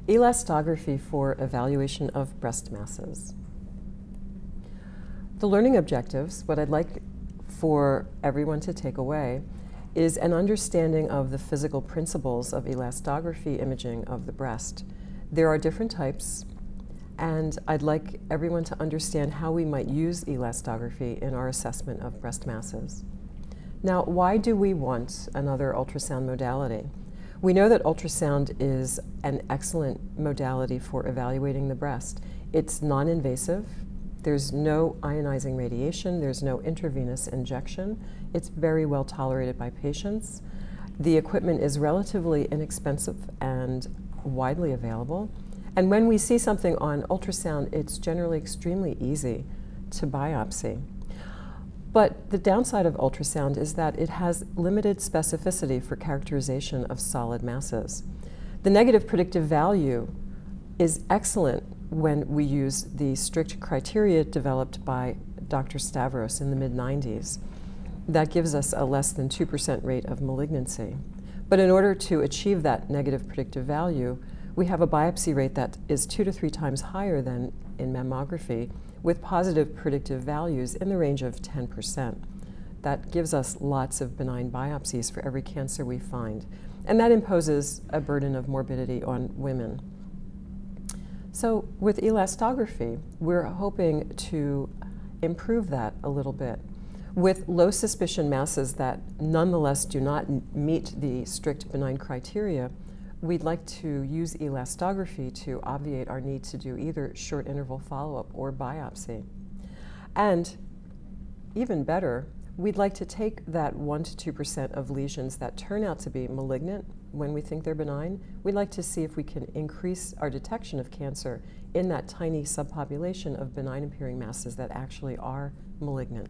Elastography for evaluation of breast masses. The learning objectives, what I'd like for everyone to take away, is an understanding of the physical principles of elastography imaging of the breast. There are different types, and I'd like everyone to understand how we might use elastography in our assessment of breast masses. Now, why do we want another ultrasound modality? We know that ultrasound is an excellent modality for evaluating the breast. It's non-invasive. There's no ionizing radiation. There's no intravenous injection. It's very well tolerated by patients. The equipment is relatively inexpensive and widely available. And when we see something on ultrasound, it's generally extremely easy to biopsy. But the downside of ultrasound is that it has limited specificity for characterization of solid masses. The negative predictive value is excellent when we use the strict criteria developed by Dr. Stavros in the mid-90s. That gives us a less than 2% rate of malignancy. But in order to achieve that negative predictive value, we have a biopsy rate that is 2 to 3 times higher than in mammography, with positive predictive values in the range of 10%. That gives us lots of benign biopsies for every cancer we find. And that imposes a burden of morbidity on women. So with elastography, we're hoping to improve that a little bit. With low suspicion masses that nonetheless do not meet the strict benign criteria, we'd like to use elastography to obviate our need to do either short interval follow-up or biopsy. And even better, we'd like to take that 1 to 2% of lesions that turn out to be malignant when we think they're benign. We'd like to see if we can increase our detection of cancer in that tiny subpopulation of benign appearing masses that actually are malignant.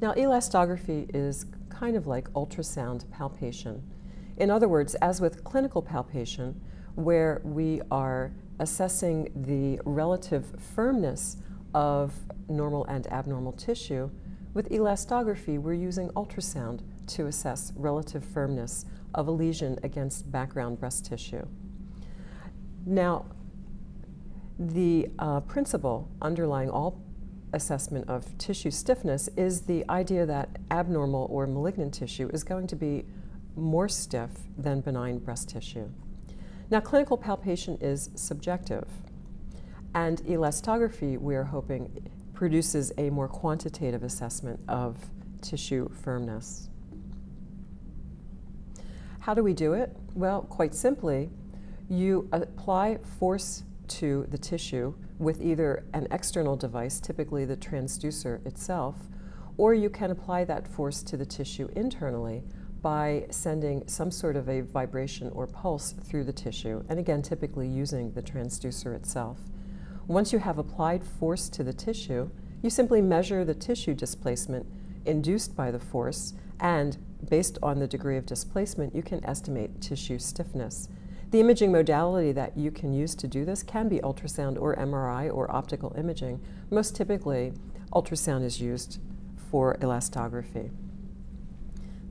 Now, elastography is kind of like ultrasound palpation. In other words, as with clinical palpation, where we are assessing the relative firmness of normal and abnormal tissue, with elastography, we're using ultrasound to assess relative firmness of a lesion against background breast tissue. Now, the principle underlying all assessment of tissue stiffness is the idea that abnormal or malignant tissue is going to be more stiff than benign breast tissue. Now, clinical palpation is subjective, and elastography, we are hoping, produces a more quantitative assessment of tissue firmness. How do we do it? Well, quite simply, you apply force to the tissue with either an external device, typically the transducer itself, or you can apply that force to the tissue internally by sending some sort of a vibration or pulse through the tissue, and again, typically using the transducer itself. Once you have applied force to the tissue, you simply measure the tissue displacement induced by the force, and based on the degree of displacement, you can estimate tissue stiffness. The imaging modality that you can use to do this can be ultrasound or MRI or optical imaging. Most typically, ultrasound is used for elastography.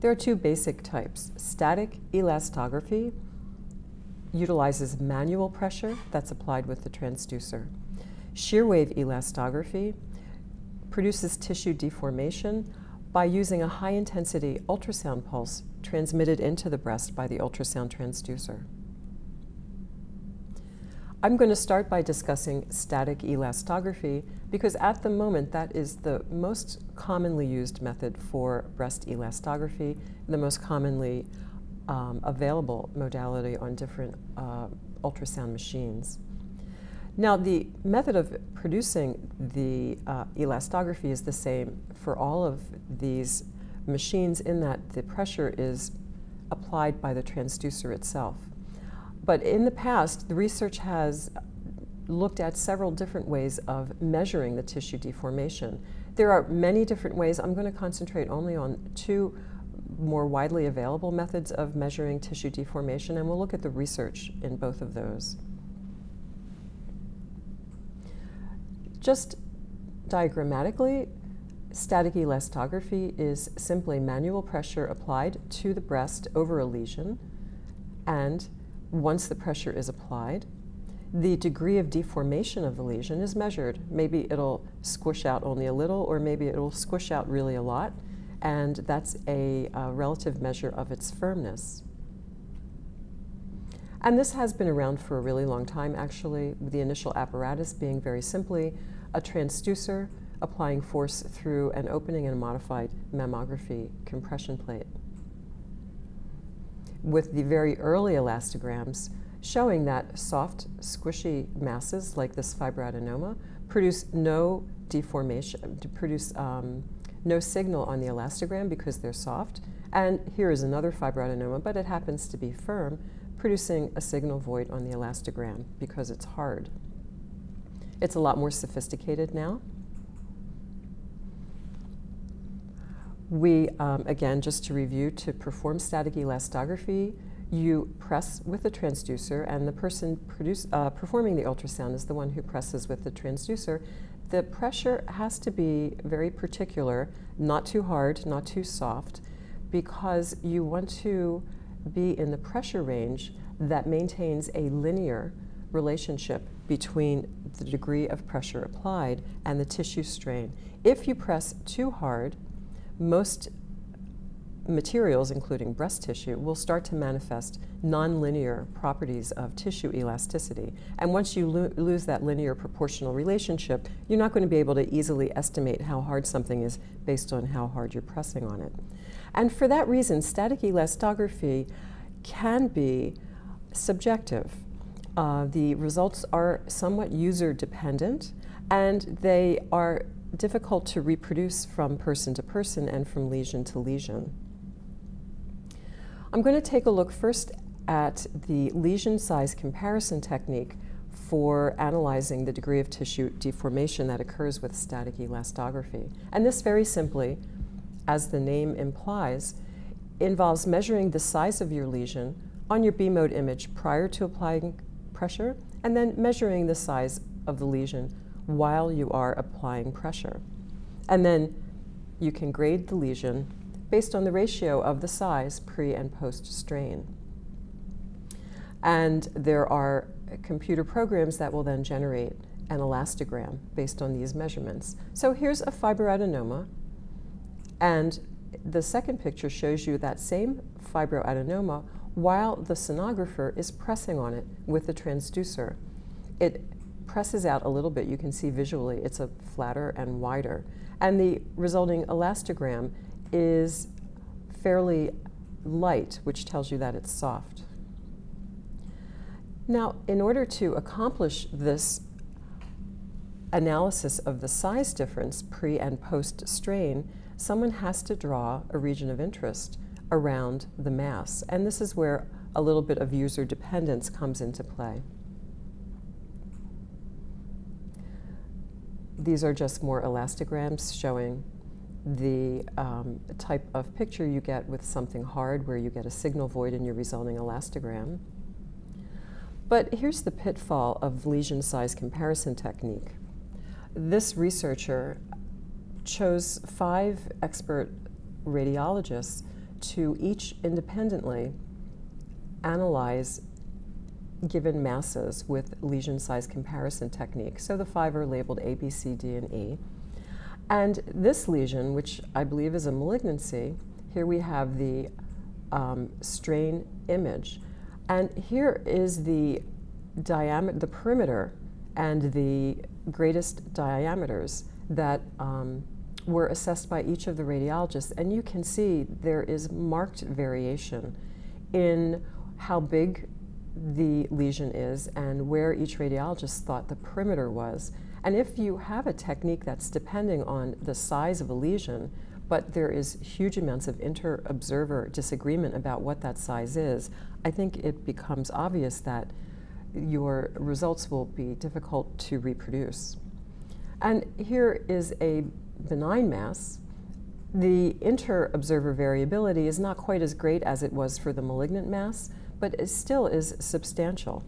There are 2 basic types. Static elastography utilizes manual pressure that's applied with the transducer. Shear wave elastography produces tissue deformation by using a high-intensity ultrasound pulse transmitted into the breast by the ultrasound transducer. I'm going to start by discussing static elastography because at the moment that is the most commonly used method for breast elastography, the most commonly available modality on different ultrasound machines. Now, the method of producing the elastography is the same for all of these machines in that the pressure is applied by the transducer itself. But in the past, the research has looked at several different ways of measuring the tissue deformation. There are many different ways. I'm going to concentrate only on 2 more widely available methods of measuring tissue deformation, and we'll look at the research in both of those. Just diagrammatically, static elastography is simply manual pressure applied to the breast over a lesion, and once the pressure is applied, the degree of deformation of the lesion is measured. Maybe it'll squish out only a little, or maybe it'll squish out really a lot, and that's a relative measure of its firmness. And this has been around for a really long time, actually, with the initial apparatus being very simply a transducer applying force through an opening in a modified mammography compression plate, with the very early elastograms showing that soft, squishy masses like this fibroadenoma produce no deformation, produce no signal on the elastogram because they're soft. And here is another fibroadenoma, but it happens to be firm, producing a signal void on the elastogram because it's hard. It's a lot more sophisticated now. We, again, just to review, to perform static elastography, you press with the transducer, and the person performing the ultrasound is the one who presses with the transducer. The pressure has to be very particular, not too hard, not too soft, because you want to be in the pressure range that maintains a linear relationship between the degree of pressure applied and the tissue strain. If you press too hard, most materials, including breast tissue, will start to manifest nonlinear properties of tissue elasticity. And once you lose that linear proportional relationship, you're not going to be able to easily estimate how hard something is based on how hard you're pressing on it. And for that reason, static elastography can be subjective. The results are somewhat user-dependent, and they are difficult to reproduce from person to person and from lesion to lesion. I'm going to take a look first at the lesion size comparison technique for analyzing the degree of tissue deformation that occurs with static elastography. And this very simply, as the name implies, involves measuring the size of your lesion on your B-mode image prior to applying pressure, and then measuring the size of the lesion while you are applying pressure. And then you can grade the lesion based on the ratio of the size pre and post strain. And there are computer programs that will then generate an elastogram based on these measurements. So here's a fibroadenoma, and the second picture shows you that same fibroadenoma while the sonographer is pressing on it with the transducer. It presses out a little bit. You can see visually it's a flatter and wider. And the resulting elastogram is fairly light, which tells you that it's soft. Now, in order to accomplish this analysis of the size difference pre and post strain, someone has to draw a region of interest around the mass. And this is where a little bit of user dependence comes into play. These are just more elastograms showing the type of picture you get with something hard, where you get a signal void in your resulting elastogram. But here's the pitfall of lesion size comparison technique. This researcher chose 5 expert radiologists to each independently analyze given masses with lesion size comparison technique. So the 5 are labeled A, B, C, D, and E. And this lesion, which I believe is a malignancy, here we have the strain image. And here is the diameter, the perimeter, and the greatest diameters that were assessed by each of the radiologists. And you can see there is marked variation in how big the lesion is and where each radiologist thought the perimeter was. And if you have a technique that's depending on the size of a lesion, but there is huge amounts of inter-observer disagreement about what that size is, I think it becomes obvious that your results will be difficult to reproduce. And here is a benign mass. The inter-observer variability is not quite as great as it was for the malignant mass, but it still is substantial.